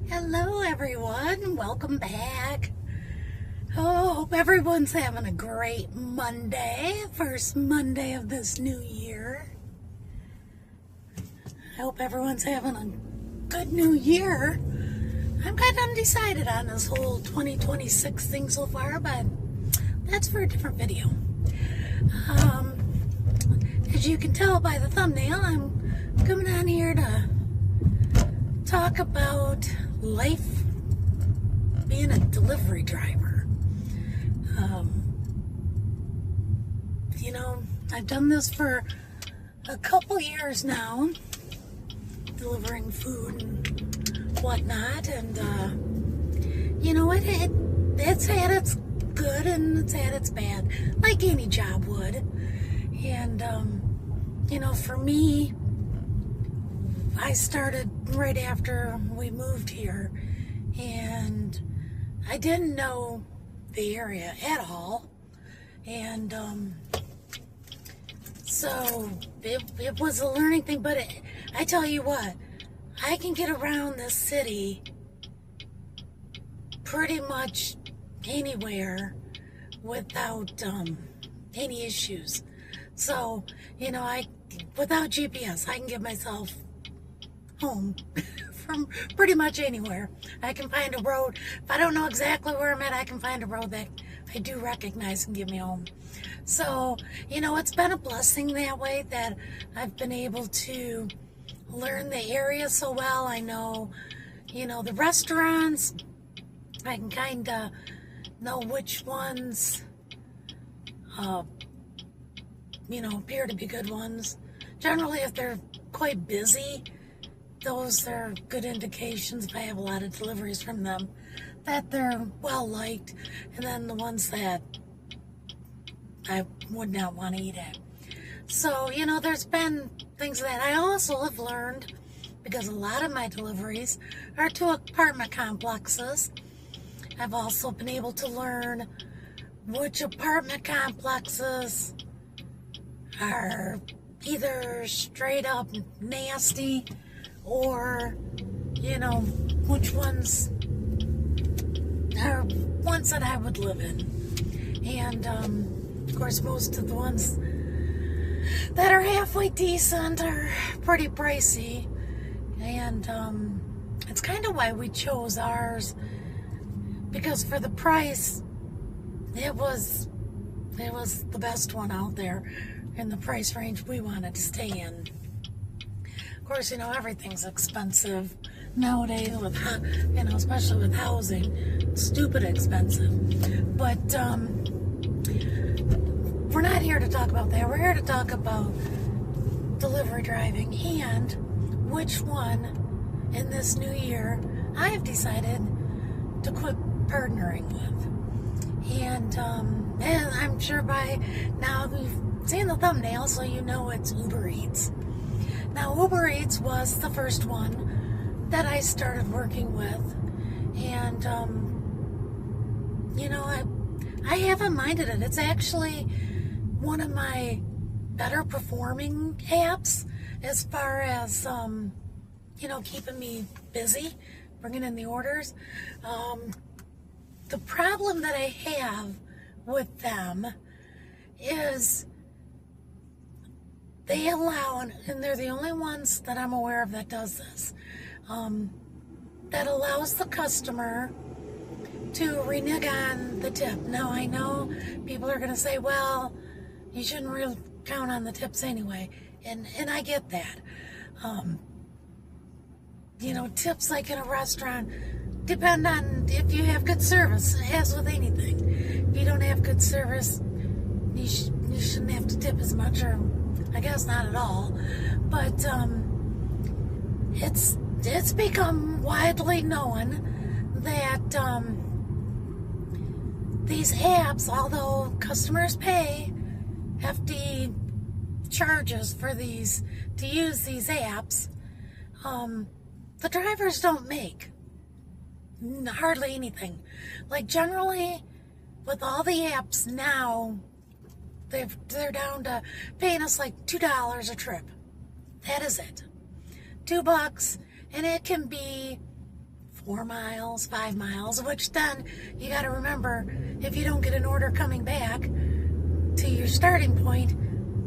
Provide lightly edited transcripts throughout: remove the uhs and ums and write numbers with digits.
Hello everyone, welcome back. Hope everyone's having a great Monday, first Monday of this new year. I hope everyone's having a good new year. I'm kind of undecided on this whole 2026 thing so far, but that's for a different video. As you can tell by the thumbnail, I'm coming on here to talk about life being a delivery driver. I've done this for a couple years now, delivering food and whatnot, and it's had its good and it's had its bad, like any job would. And for me, I started right after we moved here, and I didn't know the area at all, and so it was a learning thing. But I tell you what, I can get around this city pretty much anywhere without any issues. So without GPS, I can get myself home from pretty much anywhere. I can find a road. If I don't know exactly where I'm at, I can find a road that I do recognize and get me home. So, it's been a blessing that way, that I've been able to learn the area so well. I know, the restaurants. I can kind of know which ones, appear to be good ones. Generally, if they're quite busy, those are good indications, if I have a lot of deliveries from them, that they're well liked. And then the ones that I would not want to eat at. So, there's been things that I also have learned, because a lot of my deliveries are to apartment complexes. I've also been able to learn which apartment complexes are either straight up nasty, or which ones are ones that I would live in. And of course, most of the ones that are halfway decent are pretty pricey, and it's kind of why we chose ours, because for the price, it was the best one out there in the price range we wanted to stay in. Of course, everything's expensive nowadays, with especially with housing, stupid expensive. But we're not here to talk about that. We're here to talk about delivery driving, and which one in this new year I have decided to quit partnering with. And I'm sure by now you've seen the thumbnail, so you know it's Uber Eats. Now, Uber Eats was the first one that I started working with, and I haven't minded it. It's actually one of my better performing apps as far as keeping me busy, bringing in the orders. The problem that I have with them is they allow, and they're the only ones that I'm aware of that does this, that allows the customer to renege on the tip. Now, I know people are going to say, well, you shouldn't really count on the tips anyway, and I get that. Tips, like in a restaurant, depend on if you have good service, as with anything. If you don't have good service, you shouldn't have to tip as much, or I guess not at all. But it's become widely known that these apps, although customers pay hefty charges for to use these apps, the drivers don't make hardly anything. Like, generally, with all the apps now, they're down to paying us like $2 a trip. That is it. $2, and it can be 4 miles, 5 miles, which then you got to remember, if you don't get an order coming back to your starting point,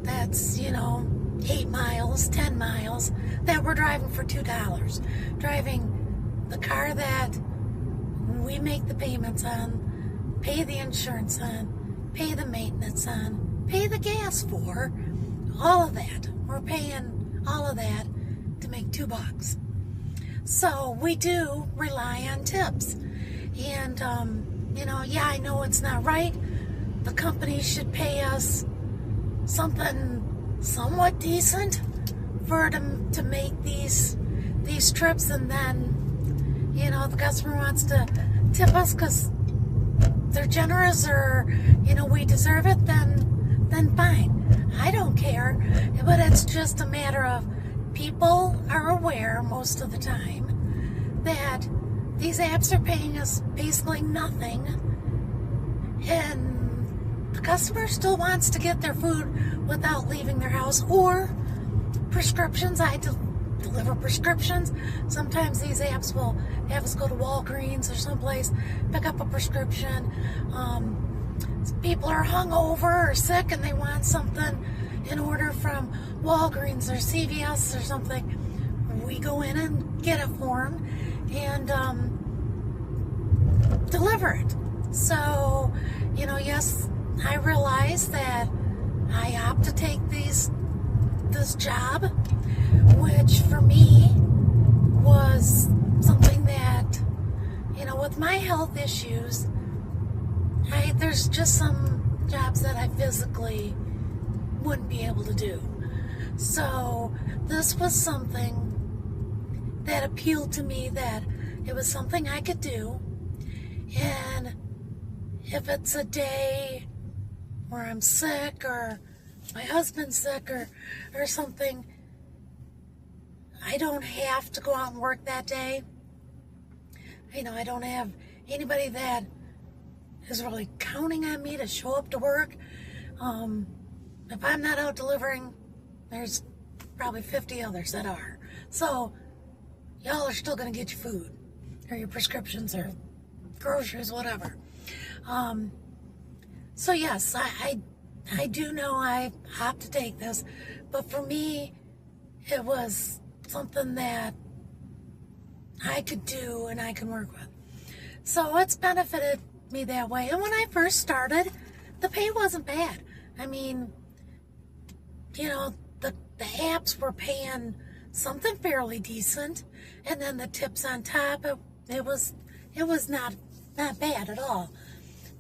that's, 8 miles, 10 miles that we're driving for $2. Driving the car that we make the payments on, pay the insurance on, pay the maintenance on, pay the gas for, all of that. We're paying all of that to make $2. So we do rely on tips. And, yeah, I know it's not right. The company should pay us something somewhat decent for them to make these trips, and then, the customer wants to tip us because they're generous, or, we deserve it, then fine. I don't care. But it's just a matter of people are aware most of the time that these apps are paying us basically nothing, and the customer still wants to get their food without leaving their house. Or prescriptions. I deliver prescriptions. Sometimes these apps will have us go to Walgreens or someplace, pick up a prescription. People are hungover or sick and they want something in order from Walgreens or CVS or something. We go in and get it for them and deliver it. So, yes, I realize that I opt to take this job, which for me was something that, with my health issues, there's just some jobs that I physically wouldn't be able to do. So this was something that appealed to me, that it was something I could do. And if it's a day where I'm sick or my husband's sick or something, I don't have to go out and work that day. I don't have anybody that is really counting on me to show up to work. If I'm not out delivering, there's probably 50 others that are. So y'all are still going to get your food or your prescriptions or groceries, whatever. So yes, I do know I have to take this, but for me, it was something that I could do and I can work with. So it's benefited me that way. And when I first started, the pay wasn't bad. I mean, the apps were paying something fairly decent, and then the tips on top, it was not bad at all.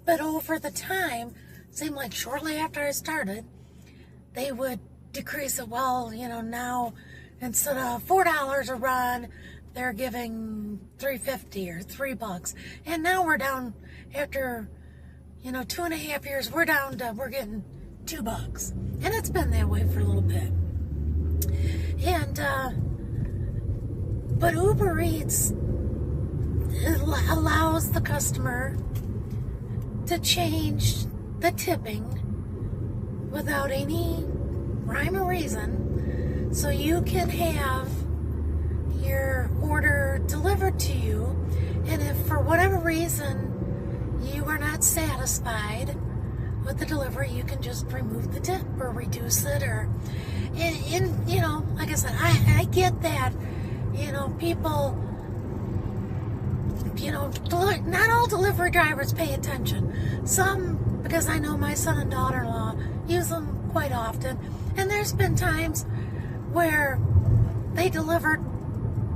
But over the time, it seemed like shortly after I started, they would decrease it. Well, now instead of $4 a run, they're giving $3.50 or $3. And now we're down, after 2.5 years, we're getting $2. And it's been that way for a little bit. And but Uber Eats allows the customer to change the tipping without any rhyme or reason, so you can have your order delivered to you, and if for whatever reason you are not satisfied with the delivery, you can just remove the tip or reduce it, or like I said, I get that, people, not all delivery drivers pay attention. Some, because I know my son and daughter-in-law use them quite often, and there's been times where they delivered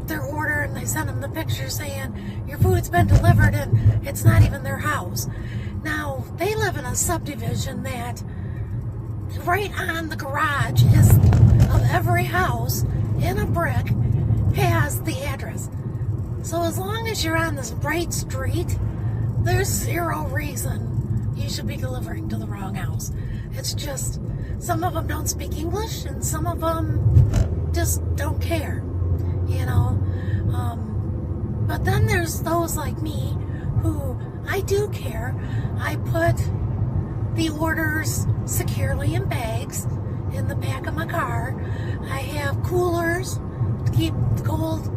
their order and they sent them the picture saying your food's been delivered and it's not even their house. Now, they live in a subdivision that right on the garage of every house in a brick has the address. So as long as you're on this bright street, there's zero reason you should be delivering to the wrong house. It's just, some of them don't speak English and some of them just don't care, But then there's those like me who, I do care. I put the orders securely in bags in the back of my car. I have coolers to keep the cold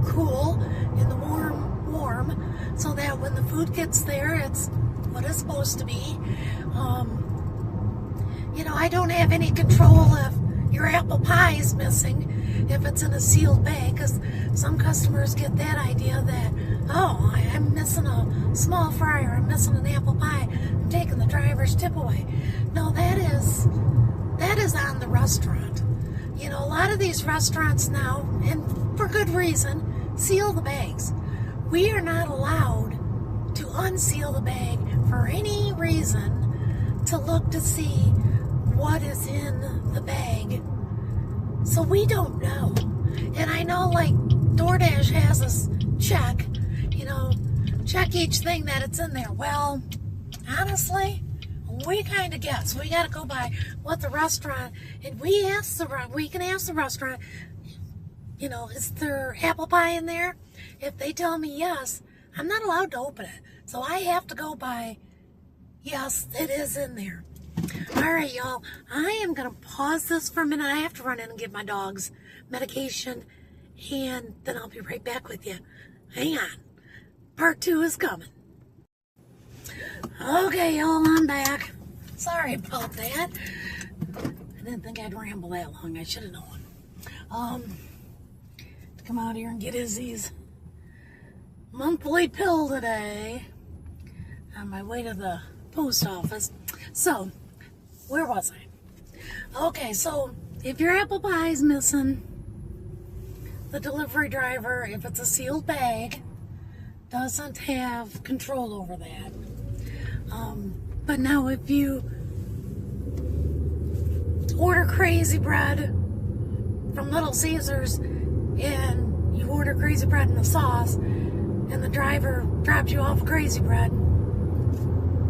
cool in the warm warm so that when the food gets there, it's what it's supposed to be. You know, I don't have any control if your apple pie is missing, if it's in a sealed bag, because some customers get that idea that, oh, I'm missing a small fry, or I'm missing an apple pie, I'm taking the driver's tip away. No, that is on the restaurant. You know, a lot of these restaurants now, and for good reason, seal the bags. We are not allowed to unseal the bag for any reason to look to see what is in the bag. So we don't know. And I know, like, DoorDash has us check, you know, check each thing that it's in there. Well, honestly, we kind of guess. We got to go by what the restaurant, and we can ask the restaurant, you know, is there apple pie in there? If they tell me yes, I'm not allowed to open it. So I have to go by, yes, it is in there. All right, y'all, I am going to pause this for a minute. I have to run in and give my dogs medication, and then I'll be right back with you. Hang on. Part 2 is coming. Okay, y'all, I'm back. Sorry about that. I didn't think I'd ramble that long. I should have known. To come out here and get Izzy's monthly pill today on my way to the post office. So, where was I? Okay, so if your apple pie is missing, the delivery driver, if it's a sealed bag, doesn't have control over that. But now if you order Crazy Bread from Little Caesars and you order Crazy Bread in the sauce and the driver drops you off Crazy Bread,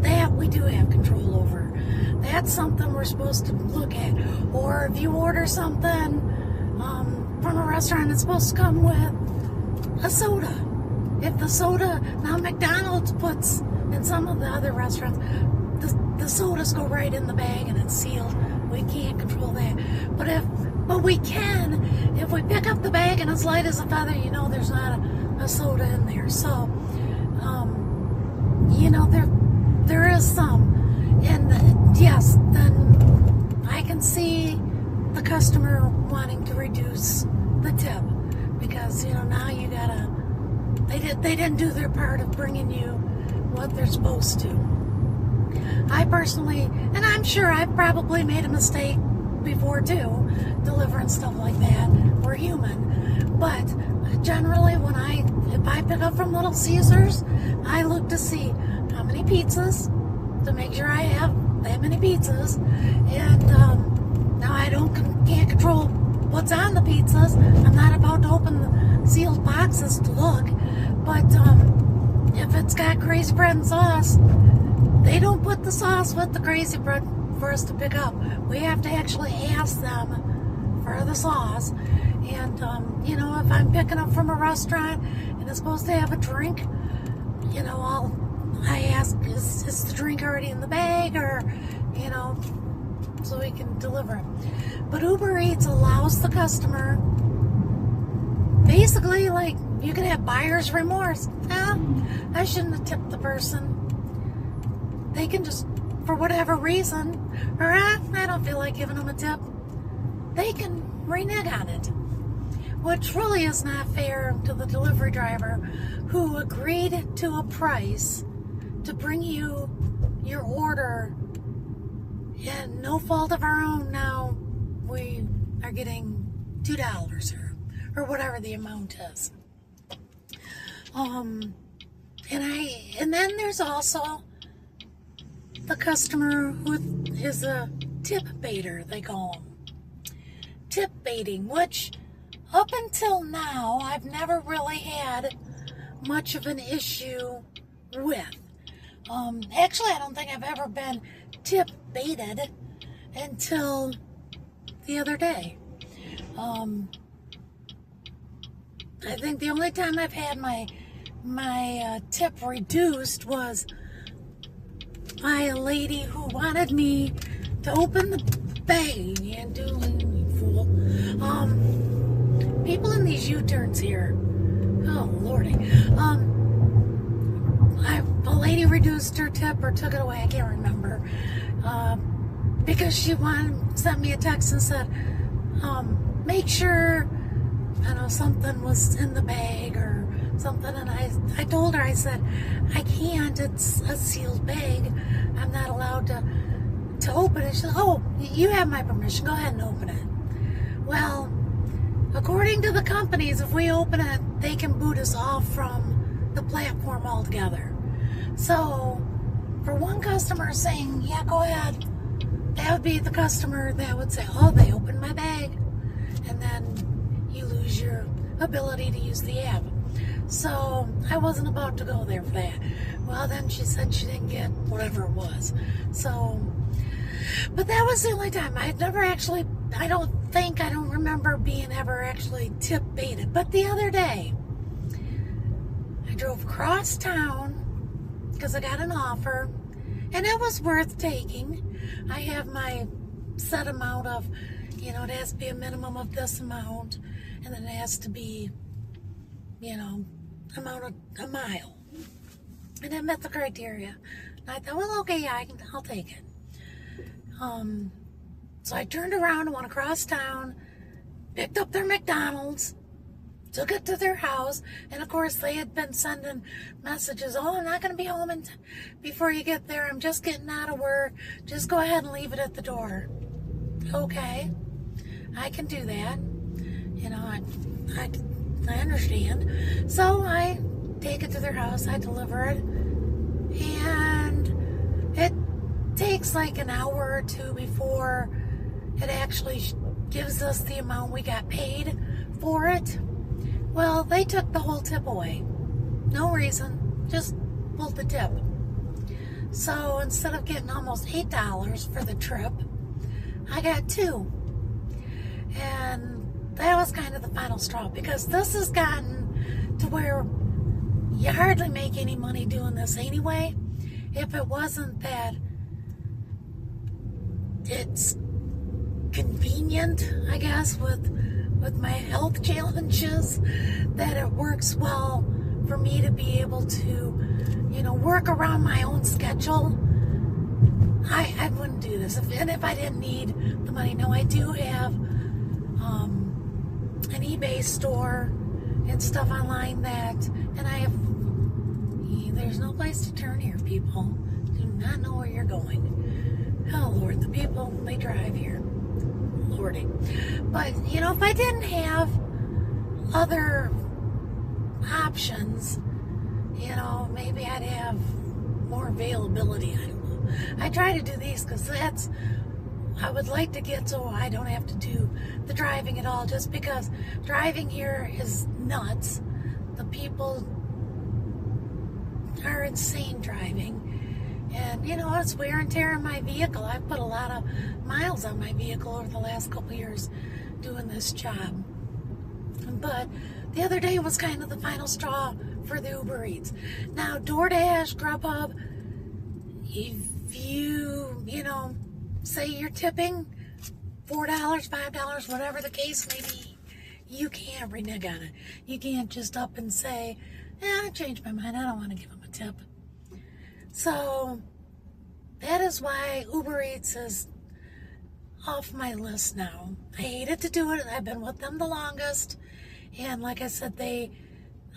that we do have control over. That's something we're supposed to look at. Or if you order something from a restaurant, it's supposed to come with a soda. If the soda, now McDonald's puts, in some of the other restaurants, the sodas go right in the bag and it's sealed. We can't control that. But we can, if we pick up the bag and it's light as a feather, you know there's not a soda in there. So, you know, there is some. And yes, then I can see the customer wanting to reduce the tip because, you know, now you gotta, they didn't do their part of bringing you what they're supposed to. I personally, and I'm sure I've probably made a mistake before too, delivering stuff like that. We're human. But generally if I pick up from Little Caesars, I look to see how many pizzas, to make sure I have that many pizzas. And now I can't control what's on the pizzas. I'm not about to open the sealed boxes to look. But if it's got Crazy Bread and sauce, they don't put the sauce with the Crazy Bread for us to pick up. We have to actually ask them for the sauce. And, you know, if I'm picking up from a restaurant and it's supposed to have a drink, you know, I ask, is the drink already in the bag, or, you know, so we can deliver it. But Uber Eats allows the customer, basically, like, you can have buyer's remorse. I shouldn't have tipped the person. They can just, for whatever reason, or I don't feel like giving them a tip, they can renege on it. Which really is not fair to the delivery driver who agreed to a price to bring you your order, and no fault of our own, now we are getting $2 or whatever the amount is. And then there's also the customer who is a tip baiter, they call them. Tip baiting, which up until now I've never really had much of an issue with. Actually, I don't think I've ever been tip baited until the other day. I think the only time I've had my tip reduced was by a lady who wanted me to open the bag and do fool. People in these U-turns here, oh lordy, reduced her tip or took it away. I can't remember. Because she sent me a text and said, make sure, I know, something was in the bag or something. And I told her, I said, I can't. It's a sealed bag. I'm not allowed to open it. She said, oh, you have my permission. Go ahead and open it. Well, according to the companies, if we open it, they can boot us off from the platform altogether. So, for one customer saying, yeah, go ahead, that would be the customer that would say, oh, they opened my bag. And then you lose your ability to use the app. So, I wasn't about to go there for that. Well, then she said she didn't get whatever it was. So, but that was the only time. I'd never actually, I don't remember being ever actually tip baited. But the other day, I drove across town because I got an offer, and it was worth taking. I have my set amount of, it has to be a minimum of this amount, and then it has to be, a mile. And it met the criteria. And I thought, well, okay, yeah, I'll take it. So I turned around and went across town, picked up their McDonald's, took it to their house, and of course they had been sending messages, oh, I'm not going to be home before you get there, I'm just getting out of work, just go ahead and leave it at the door. Okay, I can do that, I understand. So I take it to their house, I deliver it, and it takes like an hour or two before it actually gives us the amount we got paid for it. Well, they took the whole tip away. No reason, just pulled the tip. So instead of getting almost $8 for the trip, I got $2. And that was kind of the final straw, because this has gotten to where you hardly make any money doing this anyway. If it wasn't that it's convenient, I guess, with my health challenges, that it works well for me to be able to, work around my own schedule. I wouldn't do this if I didn't need the money. Now, I do have an eBay store and stuff online and I have, there's no place to turn here, people. Do not know where you're going. Oh, Lord, the people, they drive here. Lordy. But, if I didn't have other options, maybe I'd have more availability. I don't know. I try to do these because I would like to get so I don't have to do the driving at all, just because driving here is nuts. The people are insane driving. And, it's wear and tear on my vehicle. I've put a lot of miles on my vehicle over the last couple years doing this job. But the other day was kind of the final straw for the Uber Eats. Now, DoorDash, Grubhub, if you, say you're tipping $4, $5, whatever the case may be, you can't renege on it. You can't just up and say, I changed my mind, I don't want to give them a tip. So, that is why Uber Eats is off my list now. I hated to do it. I've been with them the longest. And like I said,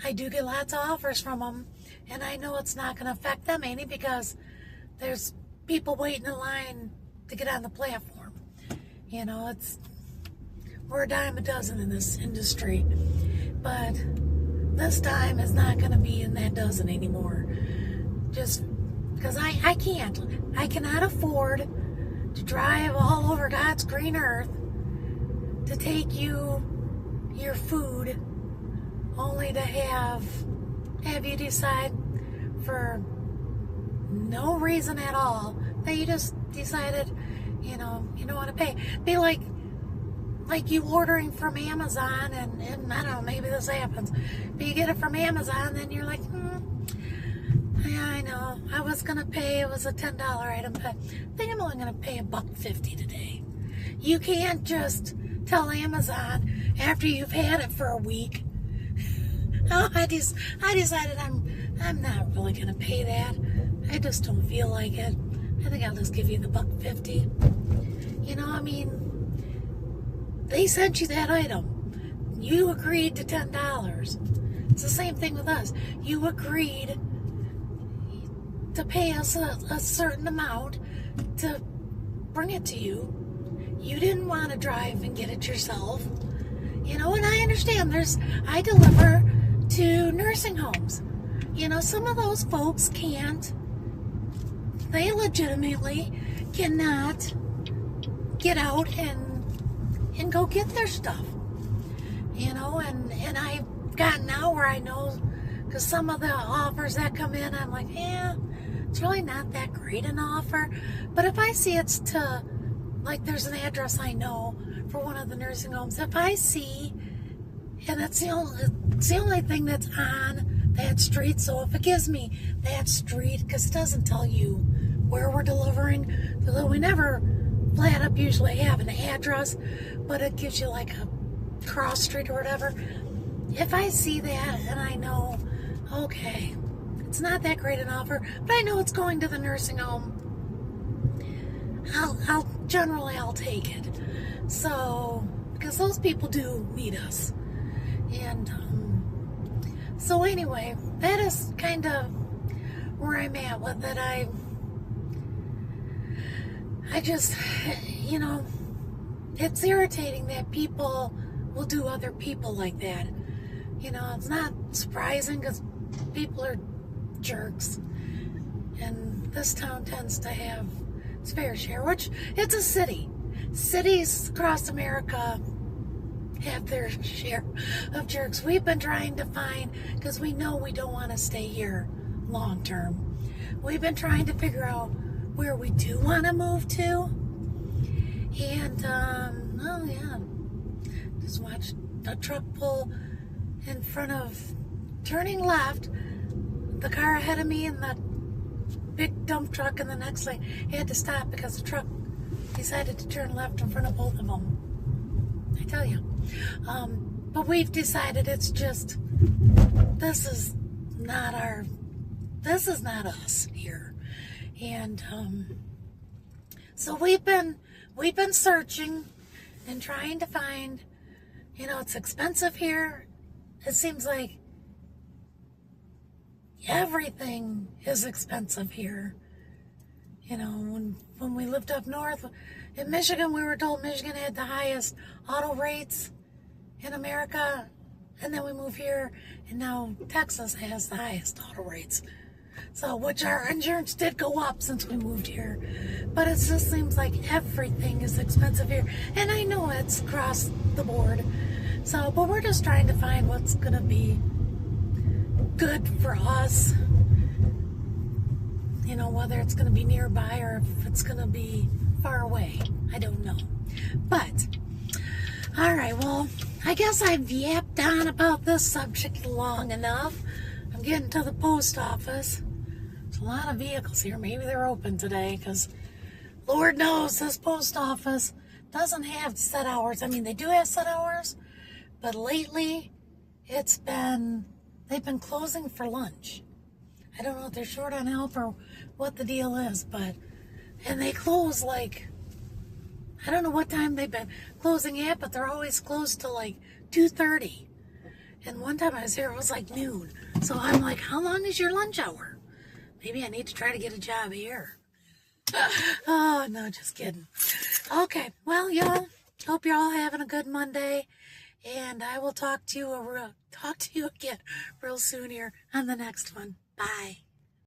I do get lots of offers from them. And I know it's not going to affect them any, because there's people waiting in line to get on the platform. We're a dime a dozen in this industry. But this time is not going to be in that dozen anymore. Just because I can't. I cannot afford to drive all over God's green earth to take you your food only to have you decide for no reason at all that you just decided, you don't want to pay. Be like you ordering from Amazon, and I don't know, maybe this happens, but you get it from Amazon, then you're like, yeah, I know, I was going to pay, it was a $10 item, but I think I'm only going to pay $1.50 today. You can't just tell Amazon after you've had it for a week, oh, I decided I'm not really going to pay that. I just don't feel like it. I think I'll just give you the $1.50. You know, I mean, they sent you that item. You agreed to $10. It's the same thing with us. You agreed to pay us a certain amount to bring it to you. You didn't want to drive and get it yourself. You know, and I understand I deliver to nursing homes. You know, some of those folks can't. They legitimately cannot get out and go get their stuff. You know, and I've gotten now where I know, because some of the offers that come in, I'm like, yeah, it's really not that great an offer. But if I see it's to, like, there's an address I know for one of the nursing homes, if I see, and it's the only thing that's on that street, so if it gives me that street, because it doesn't tell you where we're delivering, although we never flat up usually have an address, but it gives you like a cross street or whatever. If I see that and I know, okay, it's not that great an offer, but I know it's going to the nursing home, I'll generally take it. So, because those people do need us. And so anyway, that is kind of where I'm at with it. I just, you know, it's irritating that people will do other people like that. You know, it's not surprising because people are jerks. And this town tends to have its fair share, which it's a city. Cities across America have their share of jerks. We've been trying to find, because we know we don't want to stay here long term. We've been trying to figure out where we do want to move to. And, oh yeah, just watched a truck pull in front of, turning left, the car ahead of me and the big dump truck in the next lane had to stop because the truck decided to turn left in front of both of them. I tell you. But we've decided it's just, this is not us here. And so we've been searching and trying to find, you know, it's expensive here. It seems like everything is expensive here. You know, when we lived up north in Michigan, we were told Michigan had the highest auto rates in America. And then we moved here, and now Texas has the highest auto rates. So, which our insurance did go up since we moved here. But it just seems like everything is expensive here. And I know it's across the board. So, but we're just trying to find what's going to be good for us. You know, whether it's going to be nearby or if it's going to be far away. I don't know. But, all right, well, I guess I've yapped on about this subject long enough. I'm getting to the post office. There's a lot of vehicles here. Maybe they're open today because Lord knows this post office doesn't have set hours. I mean, they do have set hours, but lately they've been closing for lunch. I don't know if they're short on help or what the deal is, and they close like, I don't know what time they've been closing at, but they're always closed till like 2:30. And one time I was here, it was like noon. So I'm like, how long is your lunch hour? Maybe I need to try to get a job here. Oh, no, just kidding. Okay, well, y'all, hope you're all having a good Monday. And I will talk to you again real soon here on the next one. Bye.